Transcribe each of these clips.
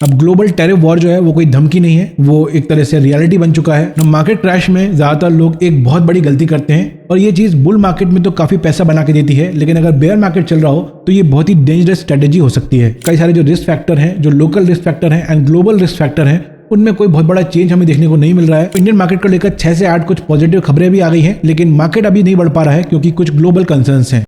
अब global tariff war जो है वो कोई धमकी नहीं है, वो एक तरह से रियलिटी बन चुका है। मार्केट क्रैश में ज्यादातर लोग एक बहुत बड़ी गलती करते हैं और ये चीज बुल मार्केट में तो काफी पैसा बना के देती है, लेकिन अगर बेयर मार्केट चल रहा हो तो ये बहुत ही डेंजरस स्ट्रेटेजी हो सकती है। कई सारे जो रिस्क फैक्टर हैं, जो लोकल रिस्क फैक्टर हैं एंड ग्लोबल रिस्क फैक्टर हैं, उनमें कोई बहुत बड़ा चेंज हमें देखने को नहीं मिल रहा है। इंडियन मार्केट को लेकर 6 से 8 कुछ पॉजिटिव खबरें भी आ गई हैं, लेकिन मार्केट अभी नहीं बढ़ पा रहा है क्योंकि कुछ ग्लोबल कंसर्न्स हैं।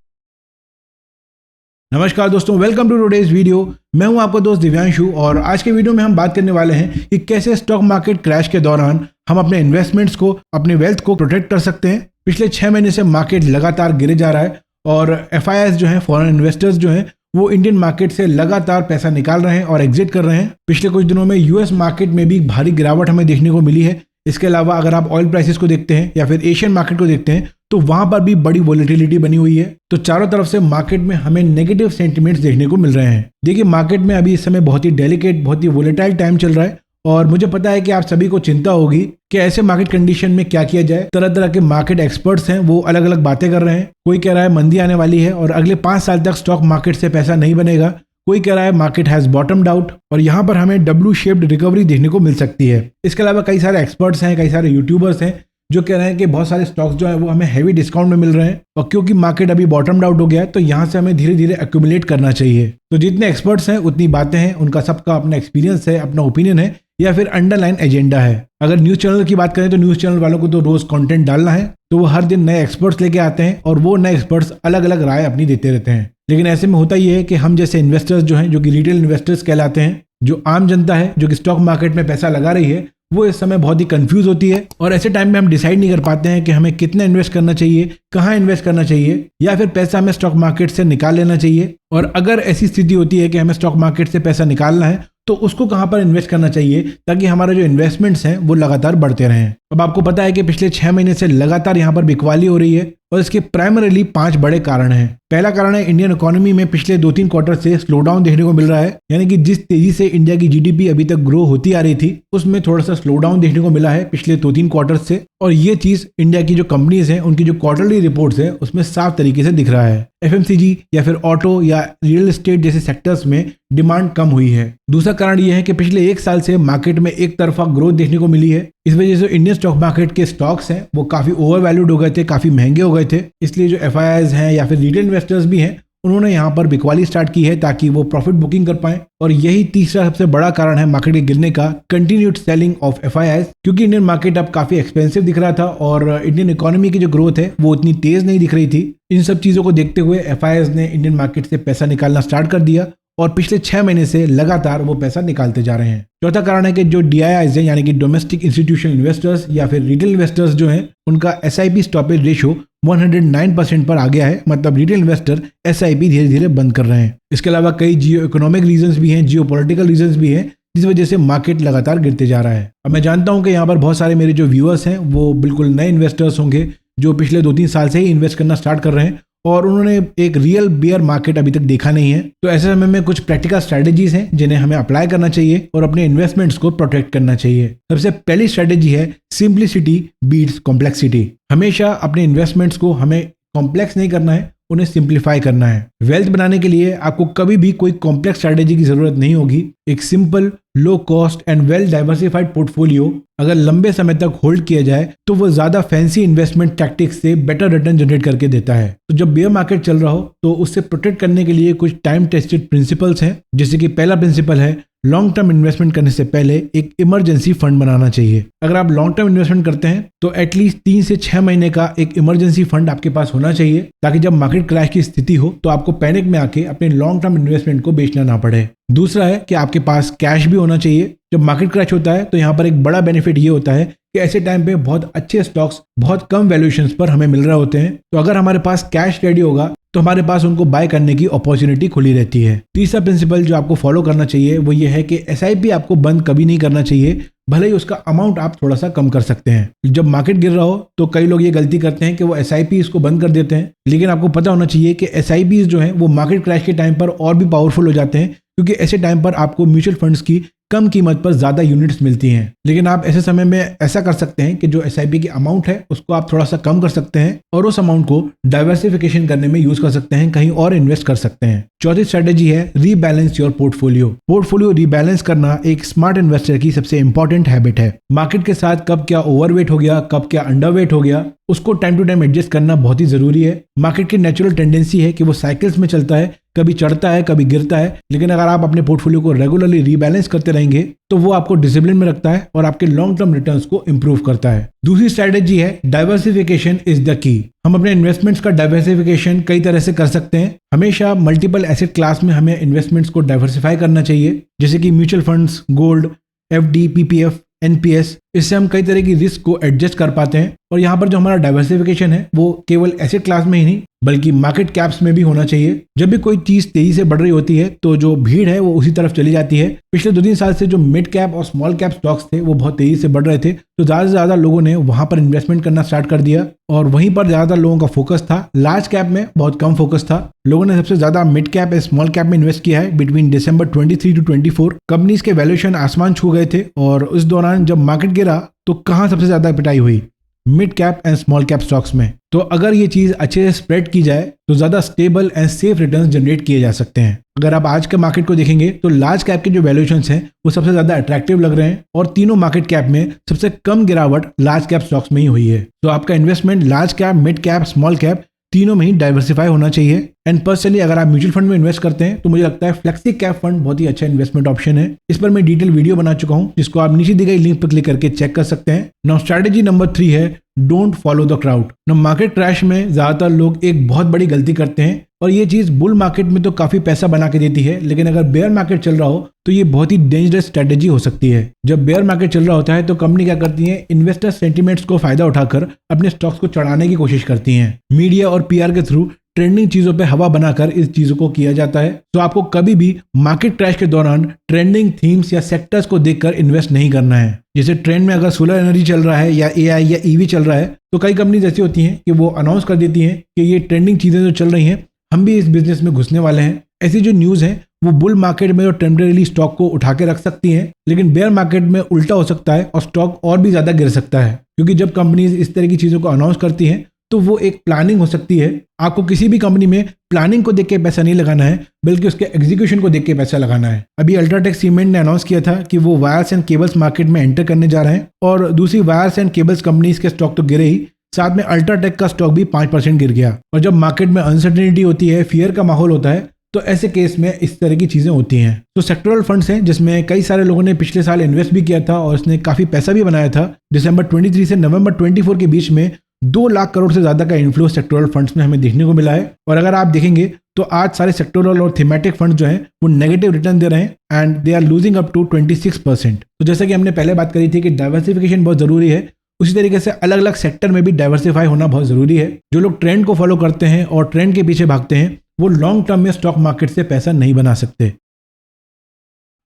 नमस्कार दोस्तों, वेलकम टू टुडेज वीडियो। मैं हूं आपका दोस्त दिव्यांशु और आज के वीडियो में हम बात करने वाले हैं कि कैसे स्टॉक मार्केट क्रैश के दौरान हम अपने इन्वेस्टमेंट्स को, अपने वेल्थ को प्रोटेक्ट कर सकते हैं। पिछले 6 महीने से मार्केट लगातार गिरे जा रहा है और FIIs जो हैं, फॉरेन इन्वेस्टर्स जो हैं, वो इंडियन मार्केट से लगातार पैसा निकाल रहे हैं और एग्जिट कर रहे हैं। पिछले कुछ दिनों में US मार्केट में भी भारी गिरावट हमें देखने को मिली है। इसके अलावा अगर आप ऑयल प्राइसेस को देखते हैं या फिर एशियन मार्केट को देखते हैं तो वहां पर भी बड़ी वोलेटिलिटी बनी हुई है। तो चारों तरफ से मार्केट में हमें नेगेटिव सेंटिमेंट्स देखने को मिल रहे हैं। देखिए, मार्केट में अभी इस समय बहुत ही डेलिकेट, बहुत ही वोलेटाइल टाइम चल रहा है और मुझे पता है कि आप सभी को चिंता होगी कि ऐसे मार्केट कंडीशन में क्या किया जाए। तरह तरह के मार्केट एक्सपर्ट्स हैं, वो अलग अलग बातें कर रहे हैं। कोई कह रहा है मंदी आने वाली है और अगले 5 साल तक स्टॉक मार्केट से पैसा नहीं बनेगा। कोई कह रहा है मार्केट हैज बॉटम्ड आउट और यहाँ पर हमें डब्ल्यू शेप्ड रिकवरी देखने को मिल सकती है। इसके अलावा कई सारे एक्सपर्ट्स हैं, कई सारे यूट्यूबर्स हैं जो कह रहे हैं कि बहुत सारे स्टॉक्स जो है वो हमें हैवी डिस्काउंट में मिल रहे हैं और क्योंकि मार्केट अभी बॉटम्ड आउट हो गया है तो यहाँ से हमें धीरे धीरे एक्यूमुलेट करना चाहिए। तो जितने एक्सपर्ट्स हैं उतनी बातें हैं, उनका सबका अपना एक्सपीरियंस है, अपना ओपिनियन है या फिर अंडरलाइन एजेंडा है। अगर न्यूज़ चैनल की बात करें तो न्यूज़ चैनल वालों को तो रोज कंटेंट डालना है, तो वो हर दिन नए एक्सपर्ट्स लेके आते हैं और वो नए एक्सपर्ट्स अलग अलग राय अपनी देते रहते हैं। लेकिन ऐसे में होता ये है कि हम जैसे इन्वेस्टर्स जो हैं, जो कि रिटेल इन्वेस्टर्स कहलाते हैं, जो आम जनता है जो कि स्टॉक मार्केट में पैसा लगा रही है, वो इस समय बहुत ही कंफ्यूज होती है और ऐसे टाइम में हम डिसाइड नहीं कर पाते हैं कि हमें कितना इन्वेस्ट करना चाहिए, कहाँ इन्वेस्ट करना चाहिए या फिर पैसा हमें स्टॉक मार्केट से निकाल लेना चाहिए। और अगर ऐसी स्थिति होती है कि हमें स्टॉक मार्केट से पैसा निकालना है तो उसको कहाँ पर इन्वेस्ट करना चाहिए ताकि हमारे जो इन्वेस्टमेंट्स हैं वो लगातार बढ़ते रहें। अब आपको पता है कि पिछले 6 महीने से लगातार यहाँ पर बिकवाली हो रही है और इसके प्राइमरीली 5 बड़े कारण हैं। पहला कारण है इंडियन इकोनॉमी में पिछले 2-3 क्वार्टर से स्लो डाउन देखने को मिल रहा है, यानी कि जिस तेजी से इंडिया की GDP अभी तक ग्रो होती आ रही थी उसमें थोड़ा सा स्लो डाउन देखने को मिला है पिछले 2-3 क्वार्टर से। और ये चीज इंडिया की जो कंपनीज हैं उनकी जो क्वार्टरली रिपोर्ट्स है उसमें साफ तरीके से दिख रहा है। FMCG या फिर ऑटो या रियल एस्टेट जैसे सेक्टर्स में डिमांड कम हुई है। दूसरा कारण यह है कि पिछले 1 साल से मार्केट में एक तरफा ग्रोथ देखने को मिली है। इस वजह से इंडियन स्टॉक मार्केट के स्टॉक्स हैं वो काफी ओवर वैल्यूड हो गए थे, काफी महंगे हो गए थे। इसलिए जो FIIs हैं या फिर रिटेल इन्वेस्टर्स भी हैं उन्होंने यहाँ पर बिकवाली स्टार्ट की है ताकि वो प्रॉफिट बुकिंग कर पाएं। और यही तीसरा सबसे बड़ा कारण है मार्केट के गिरने का, कंटिन्यूड सेलिंग ऑफ FIIs, क्योंकि इंडियन मार्केट अब काफी एक्सपेंसिव दिख रहा था और इंडियन इकोनॉमी की जो ग्रोथ है वो उतनी तेज नहीं दिख रही थी। इन सब चीजों को देखते हुए FIIs ने इंडियन मार्केट से पैसा निकालना स्टार्ट कर दिया और पिछले 6 महीने से लगातार वो पैसा निकालते जा रहे हैं। चौथा कारण है कि जो DIIs हैं यानी कि डोमेस्टिक इंस्टीट्यूशनल इन्वेस्टर्स या फिर रिटेल इन्वेस्टर्स जो हैं उनका SIP स्टॉपेज रेशियो 109% पर आ गया है। मतलब रिटेल इन्वेस्टर SIP धीरे धीरे बंद कर रहे हैं। इसके अलावा कई जियो इकोनॉमिक रीजंस भी हैं, जियो पॉलिटिकल रीजंस भी हैं, जिस वजह से मार्केट लगातार गिरते जा रहा है। अब मैं जानता हूं कि यहाँ पर बहुत सारे मेरे जो व्यूअर्स हैं वो बिल्कुल नए इन्वेस्टर्स होंगे जो पिछले 2-3 साल से ही इन्वेस्ट करना स्टार्ट कर रहे हैं और उन्होंने एक रियल बेयर मार्केट अभी तक देखा नहीं है। तो ऐसे समय में कुछ प्रैक्टिकल स्ट्रेटेजीज हैं जिन्हें हमें अप्लाई करना चाहिए और अपने इन्वेस्टमेंट्स को प्रोटेक्ट करना चाहिए। सबसे पहली स्ट्रेटेजी है सिंप्लिसिटी बीट्स कॉम्प्लेक्सिटी। हमेशा अपने इन्वेस्टमेंट्स को हमें कॉम्प्लेक्स नहीं करना है, उन्हें सिंप्लीफाई करना है। वेल्थ बनाने के लिए आपको कभी भी कोई कॉम्प्लेक्स स्ट्रेटेजी की जरूरत नहीं होगी। एक simple, low cost and well diversified portfolio अगर लंबे समय तक होल्ड किया जाए तो वो ज्यादा फैंसी इन्वेस्टमेंट टैक्टिक्स से बेटर रिटर्न जनरेट करके देता है। तो जब बेयर मार्केट चल रहा हो तो उससे प्रोटेक्ट करने के लिए कुछ टाइम टेस्टेड प्रिंसिपल्स हैं, जैसे कि पहला प्रिंसिपल है लॉन्ग टर्म इन्वेस्टमेंट करने से पहले एक इमरजेंसी फंड बनाना चाहिए। अगर आप लॉन्ग टर्म इन्वेस्टमेंट करते हैं तो एटलीस्ट 3 से 6 महीने का एक इमरजेंसी फंड आपके पास होना चाहिए ताकि जब मार्केट क्रैश की स्थिति हो तो आपको पैनिक में आके अपने लॉन्ग टर्म इन्वेस्टमेंट को बेचना ना पड़े। दूसरा है कि आपके पास कैश भी होना चाहिए। जब मार्केट क्रैश होता है तो यहाँ पर एक बड़ा बेनिफिट ये होता है कि ऐसे टाइम पे बहुत अच्छे स्टॉक्स बहुत कम वैल्यूएशंस पर हमें मिल रहे होते हैं। तो अगर हमारे पास कैश रेडी होगा तो हमारे पास उनको बाय करने की अपॉर्चुनिटी खुली रहती है। तीसरा प्रिंसिपल जो आपको फॉलो करना चाहिए वो ये है कि SIP आपको बंद कभी नहीं करना चाहिए, भले ही उसका अमाउंट आप थोड़ा सा कम कर सकते हैं। जब मार्केट गिर रहा हो तो कई लोग ये गलती करते हैं कि वो SIP इसको बंद कर देते हैं, लेकिन आपको पता होना चाहिए कि SIPs जो हैं वो मार्केट क्रैश के टाइम पर और भी पावरफुल हो जाते हैं क्योंकि ऐसे टाइम पर आपको म्यूचुअल फंड्स की कम कीमत पर ज्यादा यूनिट्स मिलती हैं। लेकिन आप ऐसे समय में ऐसा कर सकते हैं कि जो एसआईपी की अमाउंट है उसको आप थोड़ा सा कम कर सकते हैं और उस अमाउंट को डाइवर्सिफिकेशन करने में यूज कर सकते हैं, कहीं और इन्वेस्ट कर सकते हैं। चौथी स्ट्रेटेजी है rebalance your portfolio. Portfolio rebalance करना एक स्मार्ट इन्वेस्टर की सबसे इंपॉर्टेंट हैबिट है। मार्केट के साथ कब क्या ओवरवेट हो गया, कब क्या अंडरवेट हो गया, उसको टाइम टू टाइम एडजस्ट करना बहुत ही जरूरी है। मार्केट की नेचुरल टेंडेंसी है कि वो साइकिल्स में चलता है, कभी चढ़ता है कभी गिरता है, लेकिन अगर आप अपने पोर्टफोलियो को रेगुलरली रीबैलेंस करते रहेंगे तो वो आपको डिसिप्लिन में रखता है और आपके लॉन्ग टर्म रिटर्न्स को इंप्रूव करता है। दूसरी स्ट्रेटेजी है डाइवर्सिफिकेशन इज द की। हम अपने इन्वेस्टमेंट्स का डाइवर्सिफिकेशन कई तरह से कर सकते हैं। हमेशा मल्टीपल एसेट क्लास में हमें इन्वेस्टमेंट्स को डाइवर्सिफाई करना चाहिए, जैसे कि mutual funds, gold, FD, PPF, NPS. इससे हम कई तरह की रिस्क को एडजस्ट कर पाते हैं। और यहाँ पर जो हमारा डाइवर्सिफिकेशन है वो केवल एसेट क्लास में ही नहीं बल्कि मार्केट कैप्स में भी होना चाहिए। जब भी कोई चीज तेजी से बढ़ रही होती है तो जो भीड़ है वो उसी तरफ चली जाती है। पिछले 2-3 साल से जो मिड कैप और स्मॉल कैप स्टॉक्स थे वो बहुत तेजी से बढ़ रहे थे, तो ज्यादा से ज्यादा लोगों ने वहां पर इन्वेस्टमेंट करना स्टार्ट कर दिया और वहीं पर ज्यादातर लोगों का फोकस था। लार्ज कैप में बहुत कम फोकस था। लोगों ने सबसे ज्यादा मिड कैप या स्मॉल कैप में इन्वेस्ट किया है। बिटवीन दिसंबर 23 to 24 कंपनीज के वैल्यूएशन आसमान छू गए थे और उस दौरान जब मार्केट गिरा तो कहां सबसे ज्यादा पिटाई हुई? Mid cap and small cap stocks में। तो अगर ये चीज अच्छे से स्प्रेड की जाए तो ज्यादा stable and safe returns generate किए जा सकते हैं। अगर आप आज के मार्केट को देखेंगे तो लार्ज कैप के जो वैल्यूएशंस हैं वो सबसे ज्यादा अट्रैक्टिव लग रहे हैं और तीनों मार्केट कैप में सबसे कम गिरावट लार्ज कैप स्टॉक्स में ही हुई है। तो आपका investment large cap, mid cap, small cap तीनों में ही डाइवर्सिफाई होना चाहिए। एंड पर्सनली अगर आप म्यूचुअल फंड में इन्वेस्ट करते हैं तो मुझे लगता है फ्लेक्सी कैप फंड बहुत ही अच्छा इन्वेस्टमेंट ऑप्शन है। इस पर मैं डिटेल वीडियो बना चुका हूं जिसको आप नीचे दी गई लिंक पर क्लिक करके चेक कर सकते हैं। नाउ स्ट्रैटेजी नंबर 3 है डोंट फॉलो द क्राउड। ना मार्केट क्रैश में ज्यादातर लोग एक बहुत बड़ी गलती करते हैं और ये चीज बुल मार्केट में तो काफी पैसा बना के देती है, लेकिन अगर बेयर मार्केट चल रहा हो तो ये बहुत ही डेंजरस स्ट्रेटेजी हो सकती है। जब बेयर मार्केट चल रहा होता है तो कंपनी क्या करती है, इन्वेस्टर सेंटिमेंट्स को फायदा उठाकर अपने स्टॉक्स को चढ़ाने की कोशिश करती हैं। मीडिया और पीआर के थ्रू ट्रेंडिंग चीजों पे हवा बनाकर इस चीजों को किया जाता है। तो आपको कभी भी मार्केट क्रैश के दौरान ट्रेंडिंग थीम्स या सेक्टर्स को देखकर इन्वेस्ट नहीं करना है। जैसे ट्रेंड में अगर सोलर एनर्जी चल रहा है या एआई या ईवी चल रहा है तो कई कंपनीज ऐसी होती हैं कि वो अनाउंस कर देती हैं कि ये ट्रेंडिंग चीजें जो चल रही हैं हम भी इस बिजनेस में घुसने वाले हैं। ऐसी जो न्यूज है वो बुल मार्केट में जो टेम्परेरी स्टॉक को उठा के रख सकती हैं, लेकिन बेयर मार्केट में उल्टा हो सकता है और स्टॉक और भी ज्यादा गिर सकता है। क्योंकि जब कंपनीज इस तरह की चीजों को अनाउंस करती हैं तो वो एक प्लानिंग हो सकती है। आपको किसी भी कंपनी में प्लानिंग को देख के पैसा नहीं लगाना है बल्कि उसके एग्जीक्यूशन को देख के पैसा लगाना है। अभी अल्ट्राटेक सीमेंट ने अनाउंस किया था कि वो वायर्स एंड केबल्स मार्केट में एंटर करने जा रहे हैं और दूसरी वायर्स एंड केबल्स कंपनीज के स्टॉक तो गिरे ही, साथ में अल्ट्राटेक का स्टॉक भी 5% गिर गया। और जब मार्केट में अनसर्टेनिटी होती है, फियर का माहौल होता है, तो ऐसे केस में इस तरह की चीजें होती हैं। तो सेक्टोरल फंड्स हैं जिसमें कई सारे लोगों ने पिछले साल इन्वेस्ट भी किया था और इसने काफी पैसा भी बनाया था। दिसंबर 23 से नवंबर 24 के बीच में 2 लाख करोड़ से ज्यादा का इन्फ्लो सेक्टोरल फंड्स में हमें देखने को मिला है। और अगर आप देखेंगे तो आज सारे सेक्टोरल और थीमेटिक फंड जो हैं वो नेगेटिव रिटर्न दे रहे हैं and they are losing up to 26%। तो जैसा कि हमने पहले बात करी थी कि डाइवर्सिफिकेशन बहुत जरूरी है, उसी तरीके से अलग अलग सेक्टर में भी डाइवर्सिफाई होना बहुत जरूरी है। जो लोग ट्रेंड को फॉलो करते हैं और ट्रेंड के पीछे भागते हैं वो लॉन्ग टर्म में स्टॉक मार्केट से पैसा नहीं बना सकते।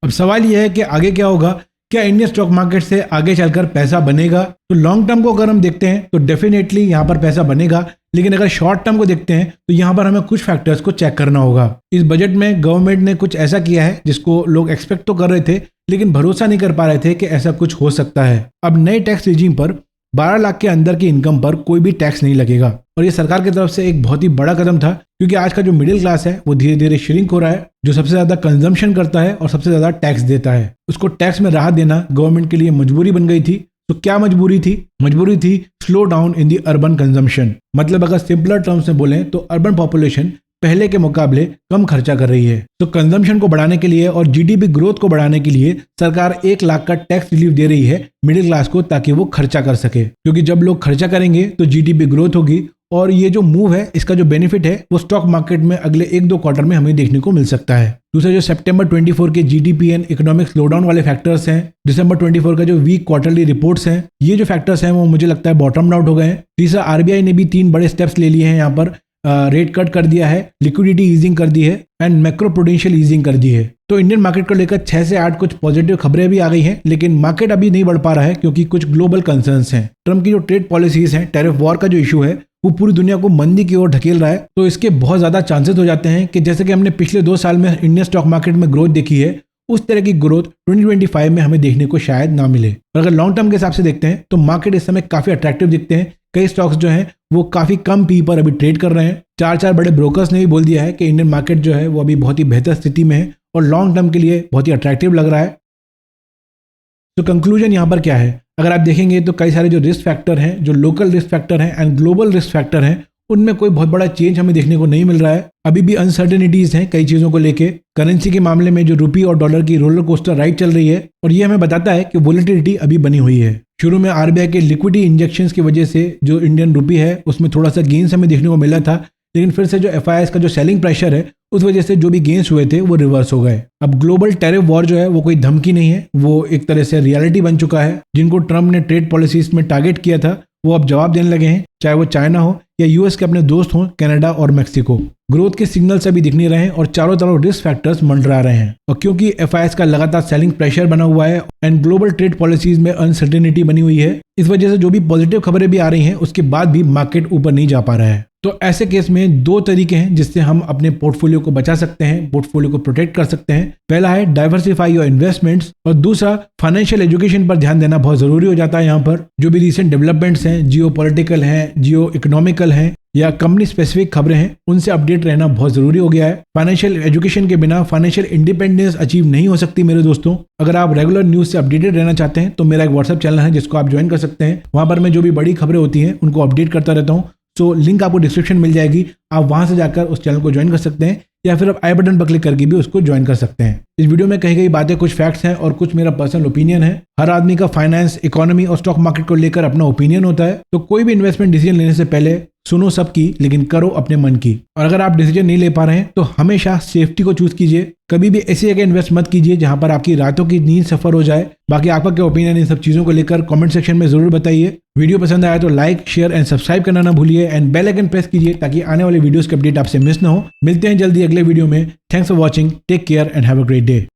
अब सवाल यह है कि आगे क्या होगा, क्या इंडियन स्टॉक मार्केट से आगे चलकर पैसा बनेगा? तो लॉन्ग टर्म को अगर हम देखते हैं तो डेफिनेटली यहाँ पर पैसा बनेगा, लेकिन अगर शॉर्ट टर्म को देखते हैं तो यहाँ पर हमें कुछ फैक्टर्स को चेक करना होगा। इस बजट में गवर्नमेंट ने कुछ ऐसा किया है जिसको लोग एक्सपेक्ट तो कर रहे थे लेकिन भरोसा नहीं कर पा रहे थे कि ऐसा कुछ हो सकता है। अब नए टैक्स रिजीम पर 12 लाख के अंदर की इनकम पर कोई भी टैक्स नहीं लगेगा और ये सरकार की तरफ से एक बहुत ही बड़ा कदम था, क्योंकि आज का जो मिडिल क्लास है वो धीरे धीरे श्रिंक हो रहा है। जो सबसे ज्यादा कंजम्पशन करता है और सबसे ज्यादा टैक्स देता है, उसको टैक्स में राहत देना गवर्नमेंट के लिए मजबूरी बन गई थी। तो क्या मजबूरी थी? मजबूरी थी slow down in the urban consumption. मतलब अगर सिंपलर टर्म्स में बोलें तो अर्बन पॉपुलेशन पहले के मुकाबले कम खर्चा कर रही है। तो कंजम्पशन को बढ़ाने के लिए और जीडीपी ग्रोथ को बढ़ाने के लिए सरकार 1 लाख का टैक्स रिलीफ दे रही है मिडिल क्लास को, ताकि वो खर्चा कर सके। क्योंकि जब लोग खर्चा करेंगे तो जीडीपी ग्रोथ होगी और ये जो मूव है इसका जो बेनिफिट है वो स्टॉक मार्केट में अगले 1-2 क्वार्टर में हमें देखने को मिल सकता है। दूसरा जो सितंबर 24 के जीडीपी एंड इकोनॉमिक स्लोडाउन वाले फैक्टर्स हैं, दिसंबर 24 का जो वीक क्वार्टरली रिपोर्ट्स हैं, ये जो फैक्टर्स हैं वो मुझे लगता है बॉटम आउट हो गए हैं। तीसरा, आरबीआई ने भी 3 बड़े स्टेप्स ले लिए हैं। यहाँ पर रेट कट कर दिया है, लिक्विडिटी ईजिंग कर दी है एंड मैक्रो प्रूडेंशियल ईजिंग कर दी है। तो इंडियन मार्केट को लेकर 6 से 8 कुछ पॉजिटिव खबरें भी आ गई हैं, लेकिन मार्केट अभी नहीं बढ़ पा रहा है क्योंकि कुछ ग्लोबल कंसर्न्स हैं। ट्रम्प की जो ट्रेड पॉलिसीज हैं, टैरिफ वॉर का जो इशू है वो पूरी दुनिया को मंदी की ओर ढकेल रहा है। तो इसके बहुत ज्यादा चांसेस हो जाते हैं कि जैसे कि हमने पिछले 2 साल में इंडियन स्टॉक मार्केट में ग्रोथ देखी है उस तरह की ग्रोथ 2025 में हमें देखने को शायद ना मिले। और अगर लॉन्ग टर्म के हिसाब से देखते हैं तो मार्केट इस समय काफी अट्रैक्टिव दिखते हैं। कई स्टॉक्स जो हैं वो काफी कम पी पर अभी ट्रेड कर रहे हैं। चार बड़े ब्रोकर्स ने भी बोल दिया है कि इंडियन मार्केट जो है वो अभी बहुत ही बेहतर स्थिति में है और लॉन्ग टर्म के लिए बहुत ही अट्रैक्टिव लग रहा है। तो कंक्लूजन यहाँ पर क्या है, अगर आप देखेंगे तो कई सारे जो रिस्क फैक्टर हैं, जो लोकल रिस्क फैक्टर हैं एंड ग्लोबल रिस्क फैक्टर हैं, उनमें कोई बहुत बड़ा चेंज हमें देखने को नहीं मिल रहा है। अभी भी अनसर्टेनिटीज हैं कई चीजों को लेके। करेंसी के मामले में जो रुपी और डॉलर की रोलर कोस्टर राइड चल रही है और ये हमें बताता है कि वोलेटिलिटी अभी बनी हुई है। शुरू में आरबीआई के लिक्विडिटी इंजेक्शंस की वजह से जो इंडियन रुपी है उसमें थोड़ा सा गेन्स हमें देखने को मिला था, लेकिन फिर से जो एफआईआईस का जो सेलिंग प्रेशर है उस वजह से जो भी गेन्स हुए थे वो रिवर्स हो गए। अब ग्लोबल टैरिफ वॉर जो है वो कोई धमकी नहीं है, वो एक तरह से रियलिटी बन चुका है। जिनको ट्रम्प ने ट्रेड पॉलिसीज में टारगेट किया था वो अब जवाब देने लगे हैं, चाहे वो चाइना हो या यूएस के अपने दोस्त हों कनाडा और मैक्सिको। ग्रोथ के सिग्नल्स अभी दिख नहीं रहे हैं और चारों तरफ रिस्क फैक्टर्स मंडरा रहे हैं। और क्योंकि एफआईआईस का लगातार सेलिंग प्रेशर बना हुआ है एंड ग्लोबल ट्रेड पॉलिसीज में अनसर्टेनिटी बनी हुई है, इस वजह से जो भी पॉजिटिव खबरें भी आ रही हैं उसके बाद भी मार्केट ऊपर नहीं जा पा रहा है। तो ऐसे केस में दो तरीके हैं जिससे हम अपने पोर्टफोलियो को बचा सकते हैं, पोर्टफोलियो को प्रोटेक्ट कर सकते हैं। पहला है डाइवर्सिफाई योर इन्वेस्टमेंट्स और दूसरा फाइनेंशियल एजुकेशन पर ध्यान देना बहुत जरूरी हो जाता है। यहाँ पर जो भी रिसेंट डेवलपमेंट्स हैं, जियो पॉलिटिकल हैं, जियो इकोनॉमिकल हैं या कंपनी स्पेसिफिक खबरें हैं, उनसे अपडेट रहना बहुत जरूरी हो गया है। फाइनेंशियल एजुकेशन के बिना फाइनेंशियल इंडिपेंडेंस अचीव नहीं हो सकती मेरे दोस्तों। अगर आप रेगुलर न्यूज से अपडेटेड रहना चाहते हैं तो मेरा एक व्हाट्सएप चैनल है जिसको आप ज्वाइन कर सकते हैं। वहां पर मैं जो भी बड़ी खबरें होती हैं उनको अपडेट करता रहता हूँ। तो लिंक आपको डिस्क्रिप्शन मिल जाएगी, आप वहां से जाकर उस चैनल को ज्वाइन कर सकते हैं या फिर आप आई बटन पर क्लिक करके भी उसको ज्वाइन कर सकते हैं। इस वीडियो में कही गई बातें कुछ फैक्ट्स हैं और कुछ मेरा पर्सनल ओपिनियन है। हर आदमी का फाइनेंस, इकोनॉमी और स्टॉक मार्केट को लेकर अपना ओपिनियन होता है, तो कोई भी इन्वेस्टमेंट डिसीजन लेने से पहले सुनो सबकी लेकिन करो अपने मन की। और अगर आप डिसीजन नहीं ले पा रहे हैं तो हमेशा सेफ्टी को चूज कीजिए। कभी भी ऐसी जगह इन्वेस्ट मत कीजिए जहां पर आपकी रातों की नींद सफर हो जाए। बाकी आपका क्या ओपिनियन इन सब चीजों को लेकर कमेंट सेक्शन में जरूर बताइए। वीडियो पसंद आया तो लाइक, शेयर एंड सब्सक्राइब करना ना भूलिए एंड बेल आइकन प्रेस कीजिए ताकि आने वाले वीडियोस के अपडेट आपसे मिस ना हो। मिलते हैं जल्दी अगले वीडियो में। Thanks for watching, take care and have a great day.